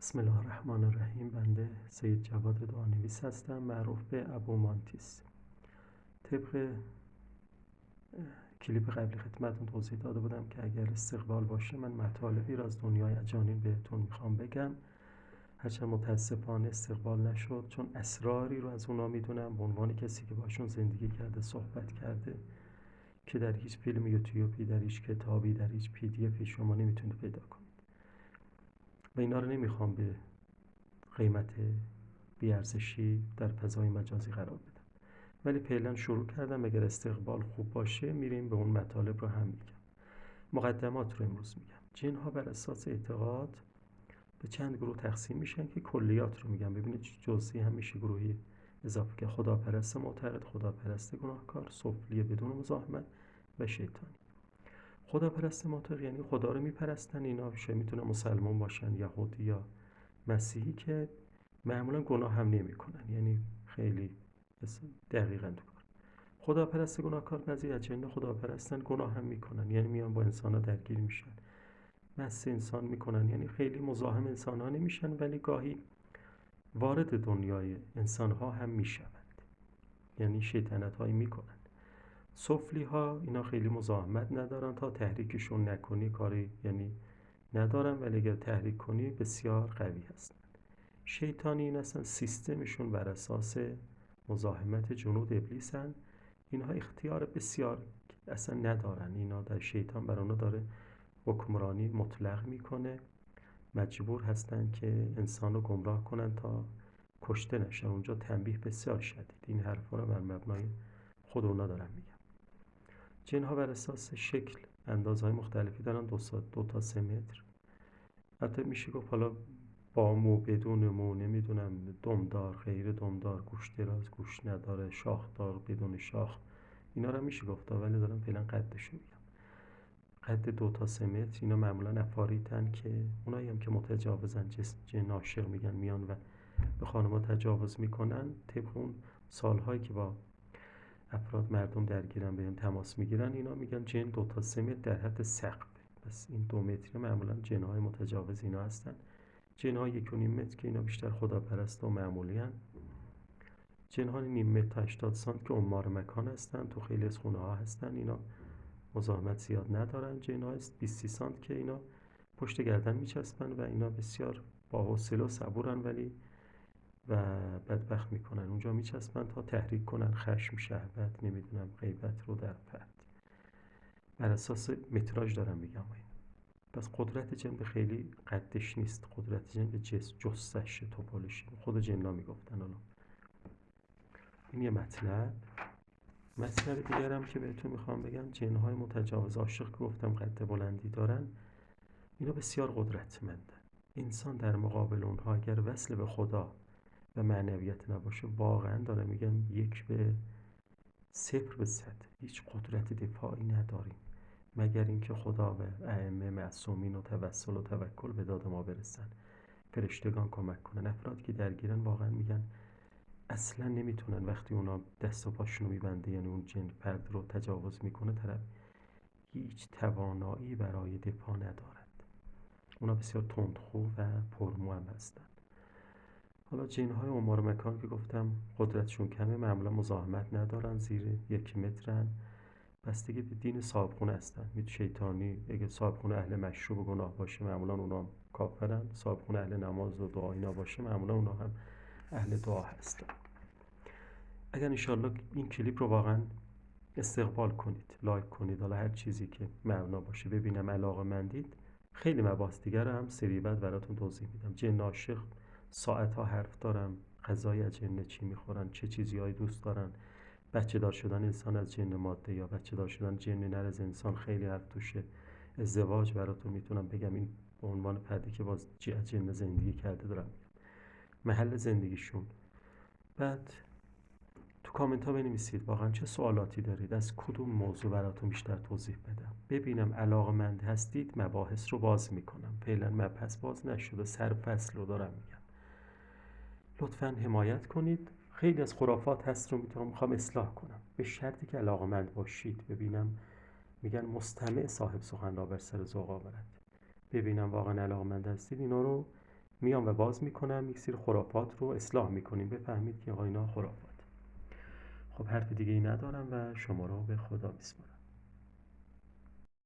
بسم الله الرحمن الرحیم. بنده سید جواد دعانویس هستم، معروف به ابو مانتیس. طبق کلیپ قبلی خدمتتون توضیح داده بودم که اگر استقبال باشه من مطالبی را از دنیای اجانب بهتون میخوام بگم، هرچند متاسفانه استقبال نشد، چون اسراری رو از اونا میدونم به عنوان کسی که باشون زندگی کرده، صحبت کرده، که در هیچ فیلم یوتیوبی، در هیچ کتابی، در هیچ PDF شما نمیتونید پیدا کنید و اینا رو نمیخوام به قیمت بیارزشی در فضای مجازی قرار بدم، ولی فعلا شروع کردم. اگر استقبال خوب باشه میریم به اون مطالب رو هم میگم. مقدمات رو امروز میگم. جن ها بر اساس اعتقاد به چند گروه تقسیم میشن که کلیات رو میگم. ببینید جزئی هم میشه گروهی اضافه که خداپرست معتقد، خداپرست گناهکار، سفلی بدون مزاحمت و شیطانی. خداپرست معتقد یعنی خدا رو میپرستن، اینا میتونن مسلمان باشن، یهودی یا مسیحی، که معمولا گناه هم نمی کنن، یعنی خیلی دقیقاً تو کار. خداپرست گناهکار بعضی از جن خداپرستن، گناه هم میکنن، یعنی میان با انسان ها درگیر میشن، مس انسان میکنن، یعنی خیلی مزاحم انسان ها نمیشن، ولی گاهی وارد دنیای انسان ها هم میشوند، یعنی شیطنت هایی میکنن. سفلی ها اینا خیلی مزاحمت ندارن، تا تحریکشون نکنی کاری یعنی ندارن، ولی اگر تحریک کنی بسیار قوی هستن. شیطانی این اصلا سیستمشون بر اساس مزاحمت جنود ابلیسن. اینها اختیار بسیار اصلا ندارن، اینا در شیطان بر اونا داره حکمرانی مطلق میکنه، مجبور هستن که انسان رو گمراه کنن تا کشته نشن. اونجا تنبیه بسیار شدید، این حرفا رو بر مبنای خود اونا دارم میگم. جنها بر اساس شکل اندازهای مختلفی دارن، 2 تا 3 متر، حتی میشه گفت حالا با مو، بدون مو، نمیدونم، دمدار، غیر دمدار، گوش دراز، گوش نداره، شاخدار، بدون شاخ، اینا رو میشه گفت، ولی دارم فعلا قدشو میگم. قد 2 تا 3 متر. اینا معمولا افاریتن که اونایی هم که متجاوزن، جن عاشق میگن، میان و به خانم‌ها تجاوز میکنن. طبق اون سالهایی که با افراد مردم درگیرن، بهم تماس میگیرن، اینا میگن جن 2 تا 3 متر در حد سقف. پس این 2 متری معمولا جن‌های متجاوز اینا هستن. جن‌های 1.5 متر که اینا بیشتر خداپرست و معمولی هن. جن‌های نیم متر تا 80 سانت که عمار مکان هستن، تو خیلی از خونه ها هستن، اینا مزاحمت زیاد ندارن. جن‌های 20 سانت که اینا پشت گردن میچسبن و اینا بسیار با حوصله و صبورن، ولی و بدبخت میکنن، اونجا میچسبن تا تحریک کنن خشم، شهوت، نمیدونم، غیبت رو در فرد. بر اساس متراژ دارم میگم. پس قدرت جن به خیلی قدش نیست، قدرت جن به جثه‌ش، توپولوژی. خود جن‌ها میگفتن. حالا این یه مطلب دیگرم که بهتون میخوام بگم، جن‌های متجاوز عاشق که گفتم قد بلندی دارن، اینا بسیار قدرتمندن. انسان در مقابل اونها اگر وصل به خدا و معنویت نباشه، واقعا دارم میگم 1/0 هیچ قدرت دفاعی نداریم، مگر اینکه خدا و ائمه معصومین و توسل و توکل به داد ما برسن، فرشتگان کمک کنن. افراد که درگیرن واقعا میگن اصلا نمیتونن، وقتی اونا دست و پاشونو میبنده، یعنی اون جن فرد رو تجاوز میکنه، طرف هیچ توانایی برای دفاع ندارد. اونا بسیار تندخو و پرمو هم هستن. حالا جن‌های عمار مکان که گفتم قدرتشون کمه، معمولا مزاحمت ندارن، زیر 1 مترن، بستگی به دین صاحبخونه هستن. شیطانی اگه صاحبخونه اهل مشروب و گناه باشه، معمولا اونا هم کافرن. صاحبخونه اهل نماز و دعا اینا باشه، معمولا اونا هم اهل دعا هستن. اگر انشالله این کلیپ رو واقعا استقبال کنید، لایک کنید، حالا هر چیزی که معنا باشه، ببینم علاقه‌مندید، خیلی مباحث دیگر هم سری بعد براتون توضیح میدم. جن عاشق ساعت‌ها حرف دارم، غذای از جن چی میخورن، چه چیزی‌هایی دوست دارن، بچه دار شدن انسان از جن ماده یا بچه دار شدن جن نر از انسان، خیلی حرف توشه. ازدواج براتون میتونم بگم، این به عنوان فردی که باز جن زندگی کرده دارم، محل زندگیشون. بعد تو کامنت ها بنویسید واقعا چه سوالاتی دارید، از کدوم موضوع براتون بیشتر توضیح بدم. ببینم علاقه‌مند هستید، مباحث رو باز میکنم. فعلا مبحث باز نشده، سر فصل رو دارم میگم. لطفاً حمایت کنید. خیلی از خرافات هست رو میخوام اصلاح کنم، به شرطی که علاقه‌مند باشید. ببینم میگن مستمع صاحب سخن را بر سر ذوق آورد. ببینم واقعا علاقه‌مند هستید، اینا رو میام و باز میکنم، یک سری خرافات رو اصلاح میکنیم، بفهمید که آقا اینا خرافات. خب حرف دیگه ای ندارم و شما رو به خدا میسپارم.